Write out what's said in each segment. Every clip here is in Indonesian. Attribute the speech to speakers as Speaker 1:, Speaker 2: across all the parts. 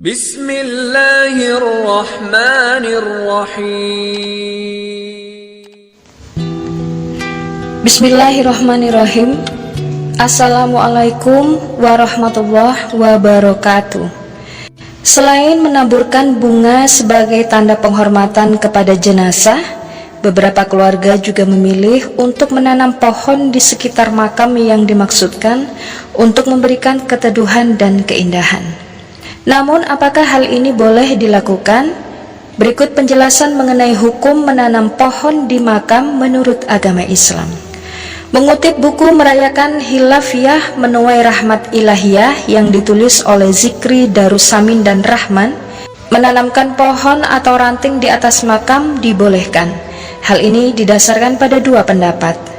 Speaker 1: Bismillahirrahmanirrahim. Assalamualaikum warahmatullahi wabarakatuh. Selain menaburkan bunga sebagai tanda penghormatan kepada jenazah, beberapa keluarga juga memilih untuk menanam pohon di sekitar makam yang dimaksudkan untuk memberikan keteduhan dan keindahan. Namun, apakah hal ini boleh dilakukan? Berikut penjelasan mengenai hukum menanam pohon di makam menurut agama Islam. Mengutip buku Merayakan Hilafiyah Menuai Rahmat Ilahiyah yang ditulis oleh Zikri Darussamin dan Rahman, menanamkan pohon atau ranting di atas makam dibolehkan. Hal ini didasarkan pada dua pendapat.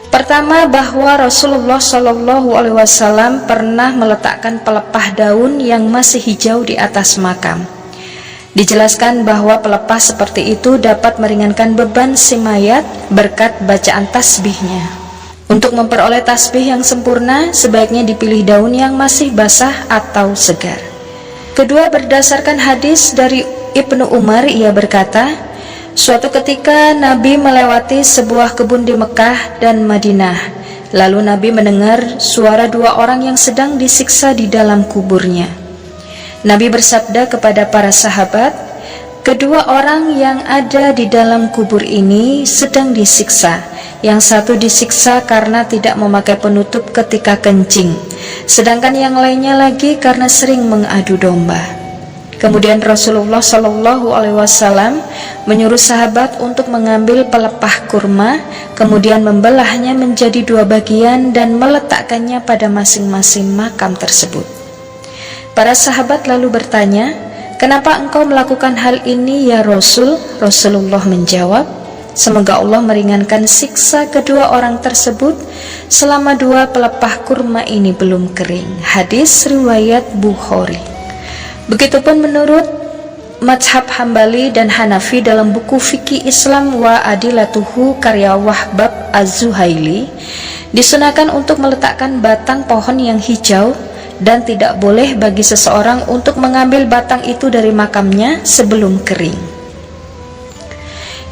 Speaker 1: Pertama, bahwa Rasulullah SAW pernah meletakkan pelepah daun yang masih hijau di atas makam. Dijelaskan bahwa pelepah seperti itu dapat meringankan beban si mayat berkat bacaan tasbihnya. Untuk memperoleh tasbih yang sempurna, sebaiknya dipilih daun yang masih basah atau segar. Kedua, berdasarkan hadis dari Ibnu Umar, ia berkata, suatu ketika Nabi melewati sebuah kebun di Mekah dan Madinah. Lalu Nabi mendengar suara dua orang yang sedang disiksa di dalam kuburnya. Nabi bersabda kepada para sahabat, kedua orang yang ada di dalam kubur ini sedang disiksa. Yang satu disiksa karena tidak memakai penutup ketika kencing, sedangkan yang lainnya lagi karena sering mengadu domba. Kemudian Rasulullah SAW menyuruh sahabat untuk mengambil pelepah kurma, kemudian membelahnya menjadi dua bagian dan meletakkannya pada masing-masing makam tersebut. Para sahabat lalu bertanya, kenapa engkau melakukan hal ini ya Rasul? Rasulullah menjawab, semoga Allah meringankan siksa kedua orang tersebut selama dua pelepah kurma ini belum kering. Hadis riwayat Bukhari. Begitupun menurut mazhab Hambali dan Hanafi dalam buku Fikih Islam wa Adilatuhu karya Wahbab Az-Zuhaili, disunahkan untuk meletakkan batang pohon yang hijau dan tidak boleh bagi seseorang untuk mengambil batang itu dari makamnya sebelum kering.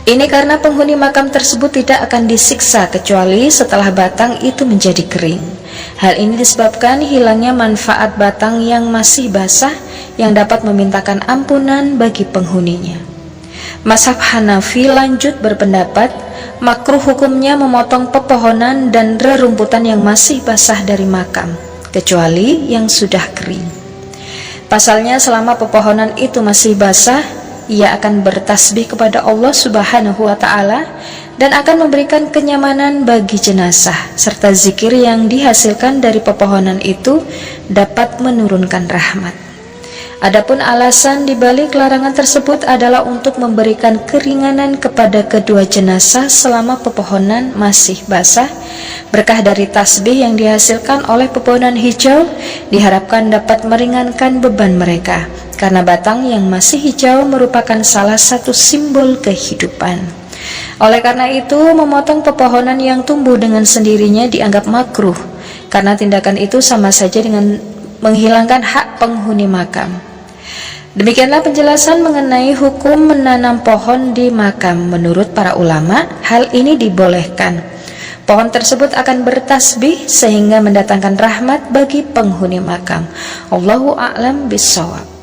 Speaker 1: Ini karena penghuni makam tersebut tidak akan disiksa kecuali setelah batang itu menjadi kering. Hal ini disebabkan hilangnya manfaat batang yang masih basah yang dapat memintakan ampunan bagi penghuninya. Mazhab Hanafi lanjut berpendapat, makruh hukumnya memotong pepohonan dan rerumputan yang masih basah dari makam, kecuali yang sudah kering. Pasalnya, selama pepohonan itu masih basah, ia akan bertasbih kepada Allah Subhanahu wa Ta'ala dan akan memberikan kenyamanan bagi jenazah, serta zikir yang dihasilkan dari pepohonan itu dapat menurunkan rahmat. Adapun alasan dibalik larangan tersebut adalah untuk memberikan keringanan kepada kedua jenazah selama pepohonan masih basah. Berkah dari tasbih yang dihasilkan oleh pepohonan hijau diharapkan dapat meringankan beban mereka, karena batang yang masih hijau merupakan salah satu simbol kehidupan. Oleh karena itu, memotong pepohonan yang tumbuh dengan sendirinya dianggap makruh, karena tindakan itu sama saja dengan menghilangkan hak penghuni makam. Demikianlah penjelasan mengenai hukum menanam pohon di makam. Menurut para ulama, hal ini dibolehkan. Pohon tersebut akan bertasbih sehingga mendatangkan rahmat bagi penghuni makam. Allahu a'lam bishawab.